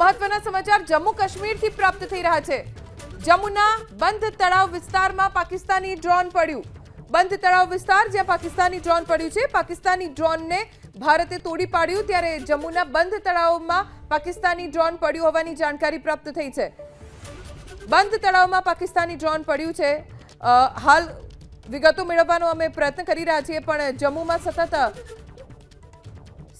મહત્વના સમાચાર જમ્મુ કાશ્મીરથી પ્રાપ્ત થઈ રહ્યા છે। જમ્મુના બંધ તળાવ વિસ્તારમાં પાકિસ્તાની ડ્રોન પડ્યું। બંધ તળાવ વિસ્તાર જ્યાં પાકિસ્તાની ડ્રોન પડ્યું છે, પાકિસ્તાની ડ્રોનને ભારતે તોડી પાડ્યું, ત્યારે જમ્મુના બંધ તળાવમાં પાકિસ્તાની ડ્રોન પડ્યું હોવાની જાણકારી પ્રાપ્ત થઈ છે। બંધ તળાવમાં પાકિસ્તાની ડ્રોન પડ્યું છે। હાલ વિગતો મેળવવાનો અમે પ્રયત્ન કરી રહ્યા છીએ, પણ જમ્મુમાં સતત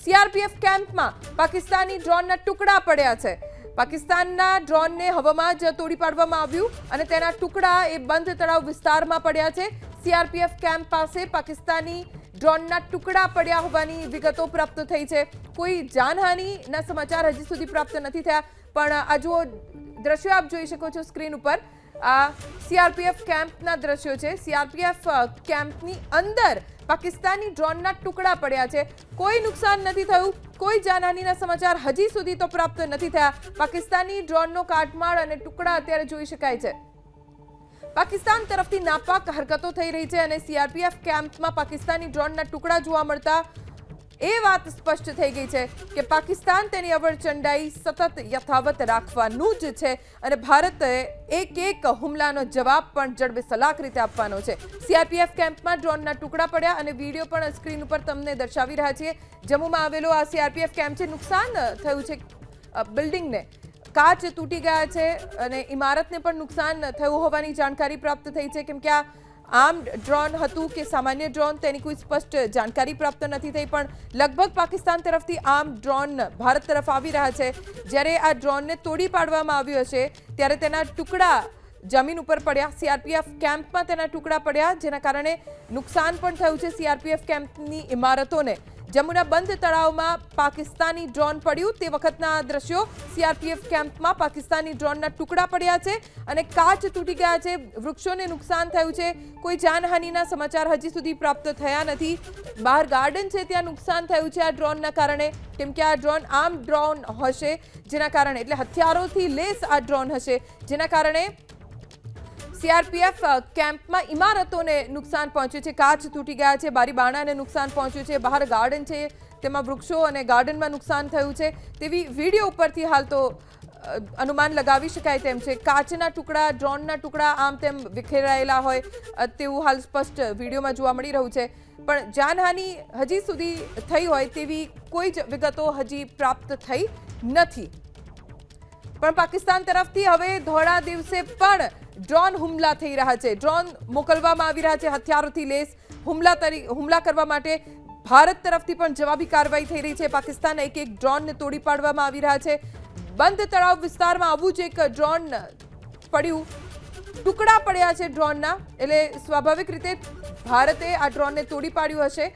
सीआरपीएफ कैम्प में पाकिस्तानी ड्रोन टुकड़ा पड़ा है। पाकिस्तान ड्रोन ने हवामां ज तोड़ी पाडवामां आव्युं अने तेना टुकड़ा ए बंध तळाव विस्तार में पड़ा है। सीआरपीएफ कैम्प पास पाकिस्तानी ड्रोन टुकड़ा पड़ा होवानी विगतो प्राप्त थई छे। कोई जानहानिना समाचार हजी सुधी प्राप्त नहीं थया, पण आ जो दृश्यो आप जोई शको छो स्क्रीन पर, आ सीआरपीएफ कैम्पना दृश्यो छे। सीआरपीएफ कैम्पनी अंदर पाकिस्तानी ड्रोन टुकड़ा पड़ा है। कोई नुकसान नहीं थयुं, कोई जानहानिना समाचार हजी सुधी तो प्राप्त नहीं थया। पाकिस्तानी ड्रोन काटमाळ अने टुकड़ा अत्यारे जोई शकाय छे। पाकिस्तान तरफथी नापाक हरकतो थई रही है अने सीआरपीएफ कैम्प में पाकिस्तानी ड्रोन टुकड़ा जोवा मळता ए वात स्पष्ट थई गई है कि पाकिस्तान तेनी अवरचंडाई सतत यथावत राखवानुं ज छे अने भारते एक एक हुमलानो जवाब पण जड़बेसलाक रीते आपवानो छे। सीआरपीएफ कैम्प में ड्रोन टुकड़ा पड्या अने विडियो पण स्क्रीन पर तमने दर्शावी रह्या छीए। जम्मूमां आवेलो आ सीआरपीएफ कैम्प छे। नुकसान थयुं छे बिल्डिंग ने, काच तूटी गया है अने इमारत ने पण नुकसान थयुं होवानी जानकारी प्राप्त थई छे। केम के आ आम ड्रोन हतुं के सामान्य ड्रोन तेनी कोई स्पष्ट जानकारी प्राप्त नहीं थई, पण लगभग पाकिस्तान तरफथी आम ड्रोन भारत तरफ आवी रह्या छे। ज्यारे आ ड्रोन ने तोड़ी पाडवामां आव्युं हशे त्यारे तेना टुकड़ा जमीन पर पड्या। सीआरपीएफ कैम्प में तेना टुकड़ा पड्या, जेना कारणे नुकसान पण थयुं छे सीआरपीएफ कैम्पनी इमारतोने। जम्मूना बंध तळावमां पाकिस्तानी ड्रोन पड्युं ते वखतना दृश्यो। सीआरपीएफ कैम्प में पाकिस्तानी ड्रोन टुकड़ा पड्या छे अने काच तूटी गया है, वृक्षोने नुकसान थयुं छे। कोई जानहानिना समाचार हजी सुधी प्राप्त थया नथी। बहार गार्डन छे त्यां नुकसान थयुं छे आ ड्रोनना कारणे, केम के आ ड्रोन आम ड्रोन हशे, जेना कारणे एटले हथियारोथी लेस आ ड्रोन हशे, जेना कारणे सीआरपीएफ कैम्प में इमारतों ने नुकसान पहुंचे, काच तूटी गया है, बारी बाणा ने नुकसान पहुंच्યું છે। बहार गार्डन है तेमां वृक्षों और गार्डन में नुकसान थयुं छे तेवी वीडियो परथी हाल तो अनुमान लगावी शकाय तेम छे। काचना टुकड़ा, ड्रोनना टुकड़ा आम तेम विखेरायेला होय तेवुं हाल स्पष्ट वीडियो में जोवा मळी रह्युं छे, पण जानहानि हजी सुधी थई होय तेवी कोई ज विगतो हजी प्राप्त थई नथी। पण पाकिस्तान तरफथी हवे धोळा दिवसे पण ड्रोन हुमला थई रह्या छे। ड्रोन मोकलवामां आवी रह्या छे हथियारोथी लेस हुमला करवा माटे। भारत तरफथी पण जवाबी कारवाई थई रही है। पाकिस्तान एक एक ड्रोन ने तोड़ी पाडवामां आवी रह्या छे। बंध तळाव विस्तारमां आवुं ज एक ड्रोन पड्युं, टुकड़ा पड्या छे ड्रोनना, एटले स्वाभाविक रीते भारते आ ड्रोन ने तोड़ी पाड्युं हशे।